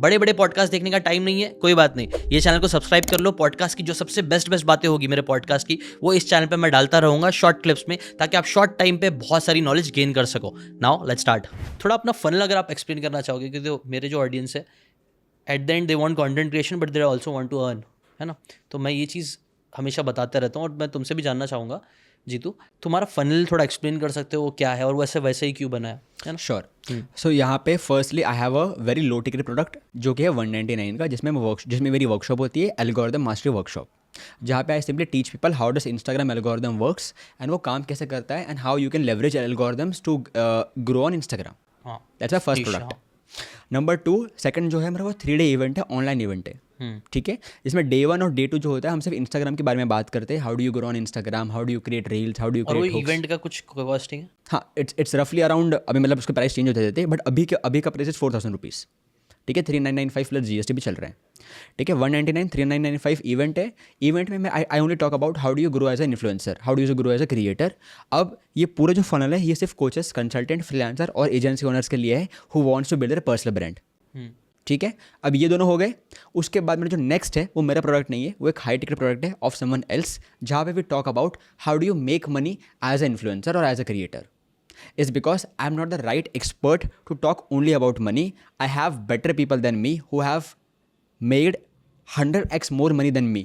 बड़े बड़े पॉडकास्ट देखने का टाइम नहीं है, कोई बात नहीं, ये चैनल को सब्सक्राइब कर लो। पॉडकास्ट की जो सबसे बेस्ट बातें होगी मेरे पॉडकास्ट की, वो इस चैनल पे मैं डालता रहूँगा शॉर्ट क्लिप्स में, ताकि आप शॉर्ट टाइम पे बहुत सारी नॉलेज गेन कर सको। Now let's start. थोड़ा अपना फनल अगर आप एक्सप्लेन करना चाहोगे, क्योंकि मेरे जो ऑडियंस है at the end they want content creation but they also want to earn, है ना। तो मैं ये चीज़ हमेशा बताता रहता हूँ और मैं तुमसे भी जानना चाहूँगा जीतू, तुम्हारा फनल थोड़ा एक्सप्लेन कर सकते हो वो क्या है और वैसे ही क्यों बना है ना। श्योर। सो यहाँ पे firstly I have a very low ticket product जो कि है 199 का, जिसमें मेरी वर्कशॉप होती है एल्गोरिदम मास्टरी वर्कशॉप, जहाँ पे I simply teach people how does Instagram algorithm works and वो काम कैसे करता है and how you can leverage algorithms to grow on Instagram. That's my first product. Number 2, second जो है मेरा वो 3 डे इवेंट है, ऑनलाइन इवेंट है, ठीक है, जिसमें डे 1 और डे 2 जो होता है हम सिर्फ इंस्टाग्राम के बारे में बात करते हैं। How do you grow on Instagram, how do you create reels, how do you create hooks. Event का कुछ कॉस्टिंग है? हाँ, इट्स रफली अराउंड, अभी मतलब उसके प्राइस चेंज होते रहते हैं, बट अभी का प्राइस 4000 रुपीज़, ठीक है। 3995 प्लस GST भी चल रहा है, ठीक है। 199 3995 इवेंट है। इवेंट में मैं I only talk about how do you grow as a influencer, how do you grow as a creator. अब ये पूरा जो फनल है ये सिर्फ कोचेस, कंसल्टेंट, फ्रीलांसर और एजेंसी ओनर्स के लिए है who wants to build their personal brand, ठीक है। अब ये दोनों हो गए। उसके बाद मेरा जो नेक्स्ट है वो मेरा प्रोडक्ट नहीं है, वो एक हाई टिकट प्रोडक्ट है ऑफ समवन एल्स, जहाँ पे we talk about how do you make money as a influencer or as a creator. Is because I'm not the right expert to talk only about money. I have better people than me who have made 100x more money than me.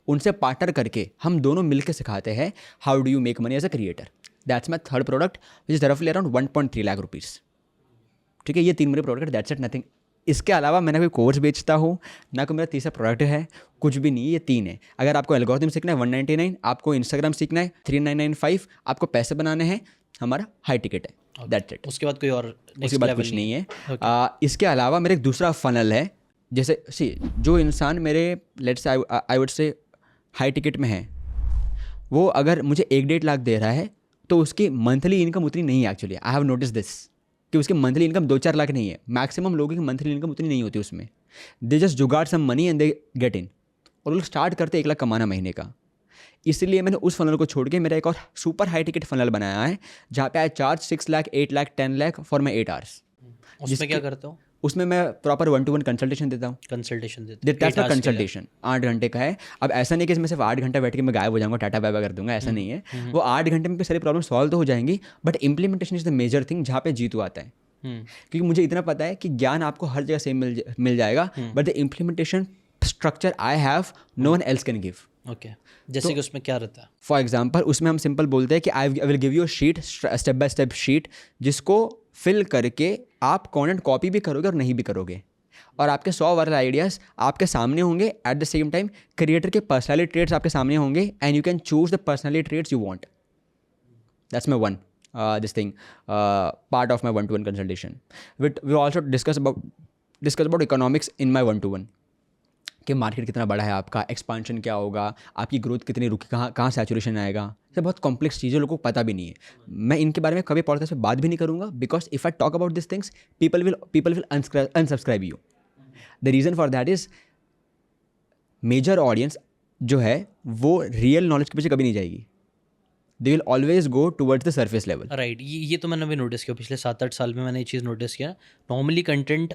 उनसे partner करके हम दोनों मिलकर सिखाते हैं how do you make money as a creator. That's my third product which is रफली around 1.3 lakh rupees, ठीक है। ये 3 मेरे प्रोडक्ट, दैट्स इट, नथिंग। इसके अलावा मैंने कोई कोर्स बेचता हूँ, ना कोई मेरा तीसरा प्रोडक्ट है, कुछ भी नहीं। ये 3 है। अगर आपको एल्गोरिथम सीखना है 199, आपको इंस्टाग्राम सीखना है 3995, आपको पैसे बनाने हैं हमारा हाई टिकट है, दैट्स इट। उसके बाद कोई और उसके बाद कुछ नहीं है। इसके अलावा मेरा एक दूसरा फनल है, जैसे जो इंसान मेरे let's I would say high ticket में है, वो अगर मुझे 1-1.5 लाख दे रहा है तो उसकी मंथली इनकम उतनी नहीं है। Actually I have notice this कि उसकी मंथली इनकम 2-4 लाख नहीं है। मैक्सिमम लोगों की मंथली इनकम उतनी नहीं होती उसमें। They just jugaad some money and they get in, और वो लोग स्टार्ट करते 1 लाख कमाना महीने का। इसलिए मैंने उस फनल को छोड़ के मेरा एक और सुपर हाई टिकट फनल बनाया है, जहाँ पे आई charge 6 lakh, 8 lakh, 10 lakh for my 8 hours. उसमें क्या करते हो? उसमें मैं प्रॉपर 1-to-1 कंसल्टेशन देता हूँ। कंसल्टेशन देते हो? कंसल्टेशन 8 घंटे का है। अब ऐसा नहीं कि इसमें सिर्फ 8 घंटा बैठ के मैं गायब हो जाऊँगा, टाटा बाय बाय कर दूंगा, ऐसा नहीं है। वो 8 घंटे में सारी प्रॉब्लम सॉल्व तो हो जाएंगी, but implementation is the major thing, जहाँ पे जीतू आता है। क्योंकि मुझे इतना पता है कि ज्ञान आपको हर जगह से मिल जाएगा, but the implementation structure I have no one else can give. Okay, जैसे कि उसमें क्या रहता है? फॉर एग्जाम्पल उसमें हम सिंपल बोलते हैं कि I will give you sheet, step by step sheet, जिसको फिल करके आप कंटेंट कॉपी भी करोगे और नहीं भी करोगे, और आपके 100 वायरल आइडियाज़ आपके सामने होंगे। At the same time creator के पर्सनैलिटी ट्रेट्स आपके सामने होंगे, and you can choose the personality traits you want. That's my one this thing, part of my 1-to-1 consultation. We also discuss about economics in my 1-to-1, कि market कितना बड़ा है आपका, expansion क्या होगा, आपकी ग्रोथ कितनी रुकी, कहाँ सैचुरेशन आएगा। ये बहुत कॉम्प्लेक्स चीज़ें लोगों को पता भी नहीं है। मैं इनके बारे में कभी पॉडकास्ट में बात भी नहीं करूँगा, because if I talk about this things people will unsubscribe you. The reason for that is major audience जो है वो रियल नॉलेज के पीछे कभी नहीं जाएगी। They will always go towards the surface level. Right, ये तो मैंने भी नोटिस किया पिछले 7-8 साल में। मैंने ये चीज़ नोटिस किया, नॉर्मली कंटेंट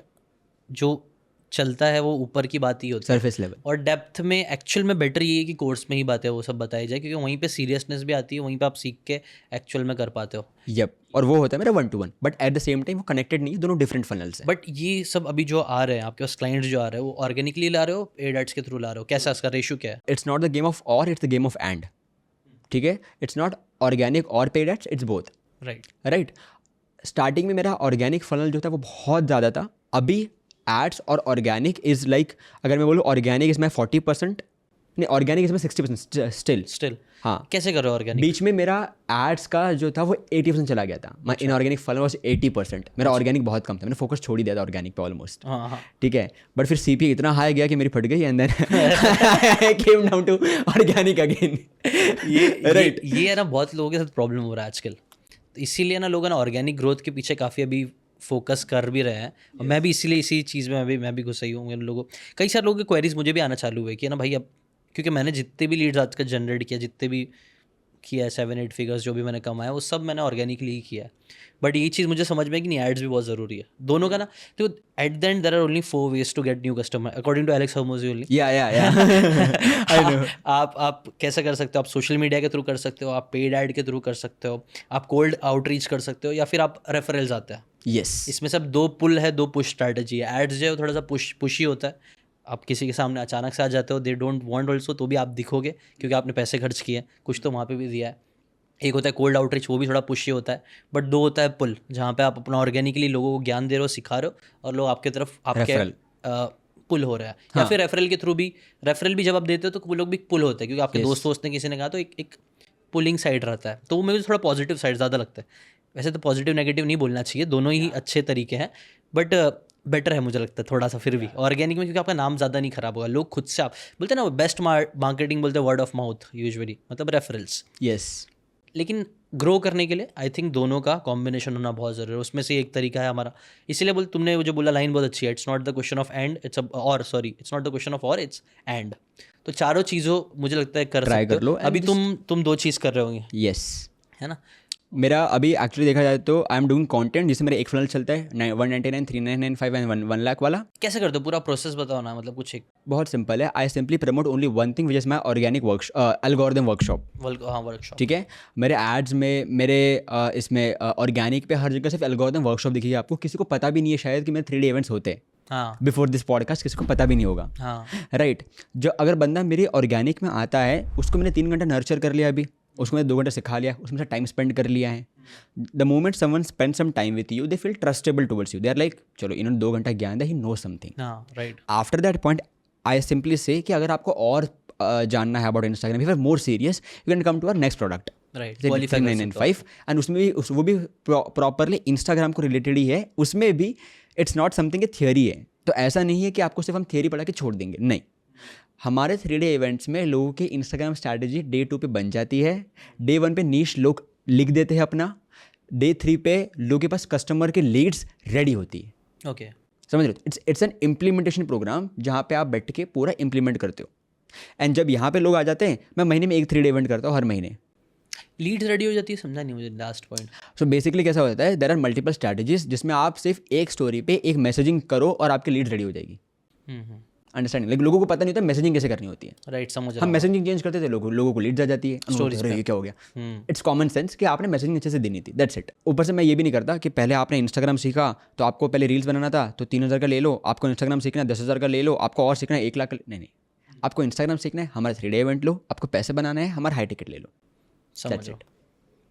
जो चलता है वो ऊपर की बात ही होती है, सरफेस लेवल। और डेप्थ में एक्चुअल में बेटर ये है कि कोर्स में ही बातें वो सब बताई जाए, क्योंकि वहीं पे सीरियसनेस भी आती है, वहीं पे आप सीख के एक्चुअल में कर पाते हो। यप, और वो होता है मेरा 1-to-1, but at the same time वो कनेक्टेड नहीं है, दोनों डिफरेंट फनल्स हैं। बट ये सब अभी जो आ रहे हैं आपके पास क्लाइंट्स जो आ रहे हैं, वो ऑर्गेनिकली ला रहे हो, पेड एड्स के थ्रू ला रहे हो, कैसा इसका रेशो क्या है? It's not the game of or, it's the game of and, ठीक है। It's not organic or paid ads, it's both. Right. Starting में मेरा ऑर्गेनिक फनल जो था वो बहुत ज़्यादा था। अभी एड्स और ऑर्गेनिक इज़ लाइक, अगर मैं बोलूँ ऑर्गेनिक इसमें 40%, नहीं ऑर्गेनिक इसमें 60% स्टिल। हाँ, कैसे कर रहे हो ऑर्गेनिक? बीच में मेरा एड्स का जो था वो 80% चला गया था। मैं इनऑर्गेनिक फनल वॉज 80%। मेरा ऑर्गेनिक बहुत कम था, मैंने फोकस छोड़ ही दिया था ऑर्गेनिक पे ऑलमोस्ट। ठीक है, बट फिर CPA इतना हाई गया कि मेरी फट गई, and then I came down to organic again. Right, ये है ना, बहुत लोगों के साथ प्रॉब्लम हो रहा है आजकल, तो इसीलिए ना लोग ना ऑर्गेनिक ग्रोथ के पीछे काफ़ी अभी फोकस कर भी रहे हैं। और मैं भी इसीलिए इसी चीज़ में मैं भी घुसा ही हूँ। इन लोगों, कई सारे लोगों के क्वेरीज मुझे भी आना चालू हुए कि ना भाई, अब क्योंकि मैंने जितने भी लीड्स आजकल जनरेट किया, जितने भी किया है, 7-8 फिगर्स जो भी मैंने कमाया वो सब मैंने ऑर्गेनिकली ही किया है. बट ये चीज़ मुझे समझ में है कि नहीं, एड्स भी बहुत ज़रूरी है दोनों का ना. तो at the end there are only 4 ways to get new customer according to Alex Hormozi only. Yeah I no. आप कैसे कर सकते हो? आप सोशल मीडिया के थ्रू कर सकते हो, आप पेड ऐड के थ्रू कर सकते हो, आप कोल्ड आउटरीच कर सकते हो, या फिर आप रेफरल्स आते हैं. यस, इसमें सब 2 पुल है, 2 पुश स्ट्रैटेजी है. एड्स जो है वो थोड़ा सा पुश ही होता है. आप किसी के सामने अचानक से आ जाते हो, दे डोंट वांट ऑल्सो, तो भी आप दिखोगे क्योंकि आपने पैसे खर्च किए, कुछ तो वहाँ पे भी दिया है. एक होता है कोल्ड आउटरीच, वो भी थोड़ा पुश ही होता है. बट 2 होता है पुल, जहाँ पे आप अपना ऑर्गेनिकली लोगों को ज्ञान दे रहे हो, सिखा रहे हो, और लोग आपके तरफ आपके पुल हो रहा है. या फिर रेफरल के थ्रू भी, रेफरल भी जब आप देते हो तो वो लोग भी पुल होते हैं क्योंकि आपके दोस्त ने किसी ने कहा, तो एक पुलिंग साइड रहता है. तो वो मुझे थोड़ा पॉजिटिव साइड ज़्यादा लगता है. वैसे तो पॉजिटिव नेगेटिव नहीं बोलना चाहिए, दोनों ही अच्छे तरीके हैं, बट बेटर है मुझे लगता है थोड़ा सा फिर भी ऑर्गेनिक में, क्योंकि आपका नाम ज़्यादा नहीं खराब होगा. लोग खुद से, आप बोलते हैं ना बेस्ट मार्केटिंग बोलते हैं वर्ड ऑफ माउथ यूजुअली, मतलब रेफरल्स. यस. लेकिन ग्रो करने के लिए आई थिंक दोनों का कॉम्बिनेशन होना बहुत ज़रूरी है. उसमें से एक तरीका है हमारा. इसीलिए बोल, तुमने वो जो बोला लाइन बहुत अच्छी है, it's not the question of and, it's it's not the question of or, it's and. तो चारों चीज़ों मुझे लगता है कर सकते हो. अभी तुम 2 चीज़ कर रहे होंगे. यस, है ना. मेरा अभी एक्चुअली देखा जाए तो आई एम डूइंग कंटेंट, जिसमें मेरा एक फनल चलता है 199, 3995 एंड 1 लाख वाला. कैसे करते हो? पूरा प्रोसेस बताओ ना, मतलब कुछ एक. बहुत सिंपल है. I simply promote only one thing which is my organic algorithm workshop. हाँ, वर्कशॉप. ठीक है. मेरे एड्स में, मेरे इसमें ऑर्गेनिक पे हर जगह सिर्फ एल्गोरिथम वर्कशॉप दिखेगी आपको. किसी को पता भी नहीं है शायद कि मेरे 3D इवेंट्स होते हैं. हाँ, बिफोर दिस पॉडकास्ट किसी को पता भी नहीं होगा. हाँ, राइट. जो अगर बंदा मेरी ऑर्गेनिक में आता है, उसको मैंने 3 घंटा नर्चर कर लिया, अभी उसको मैंने 2 घंटे सिखा लिया, उसमें से टाइम स्पेंड कर लिया है. The moment someone spend some time with you, they feel trustable towards you. They are like, चलो इन्होंने 2 घंटा ज्ञान दिया, ही नो समथिंग. हाँ, right. After that point I simply say कि अगर आपको और जानना है about Instagram, if you are more serious, you can come to our next product, right. 3995. And उसमें भी वो भी प्रॉपरली इंस्टाग्राम को रिलेटेड ही है. उसमें भी it's not something A theory है. तो ऐसा नहीं है कि आपको सिर्फ हम थियरी पढ़ा के छोड़ देंगे, नहीं. हमारे 3D इवेंट्स में लोगों की इंस्टाग्राम स्ट्रैटेजी डे 2 पे बन जाती है. डे 1 पे नीश लोग लिख देते हैं अपना. डे 3 पे लोगों के पास कस्टमर के लीड्स रेडी होती है. ओके, समझ रहे हो. इट्स एन इम्प्लीमेंटेशन प्रोग्राम जहाँ पे आप बैठ के पूरा इम्प्लीमेंट करते हो. एंड जब यहाँ पे लोग आ जाते हैं, मैं महीने में एक 3D इवेंट करता हूँ हर महीने. लीड्स रेडी हो जाती है, समझा नहीं मुझे लास्ट पॉइंट. सो बेसिकली कैसा होता है, देयर आर मल्टीपल स्ट्रैटेजीज जिसमें आप सिर्फ एक स्टोरी पे एक मैसेजिंग करो और आपकी लीड रेडी हो जाएगी. अंडरस्टैंडिंग. लेकिन लोगों को पता नहीं होता मैसेजिंग कैसे करनी होती है. राइट, समझ रहा हम हूँ. मैसेजिंग चेंज करते थे, लोगों को लीड्स आ जाती है. ये क्या हो गया. इट्स कॉमन सेंस कि आपने मैसेजिंग अच्छे से देनी थी, दैट्स इट. ऊपर से मैं ये भी नहीं करता कि पहले आपने इंस्टाग्राम सीखा तो आपको पहले रील्स बनाना था तो 3000 का ले लो, आपको इंस्टाग्राम सीखना 10,000 का ले लो, आपको और सीखना है 1 लाख का. नहीं, आपको इंस्टाग्राम सीखना है, हमारा 3D इवेंट लो. आपको पैसे बनाना है, हमारा हाई टिकट ले लो. समझ लो.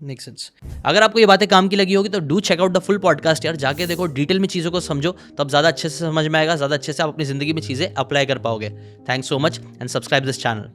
Make sense. अगर आपको ये बातें काम की लगी होगी तो do check out the full podcast यार. जाके देखो, डिटेल में चीज़ों को समझो, तब ज़्यादा अच्छे से समझ में आएगा, ज़्यादा अच्छे से आप अपनी ज़िंदगी में चीज़ें अप्लाई कर पाओगे. Thanks so much and subscribe this channel.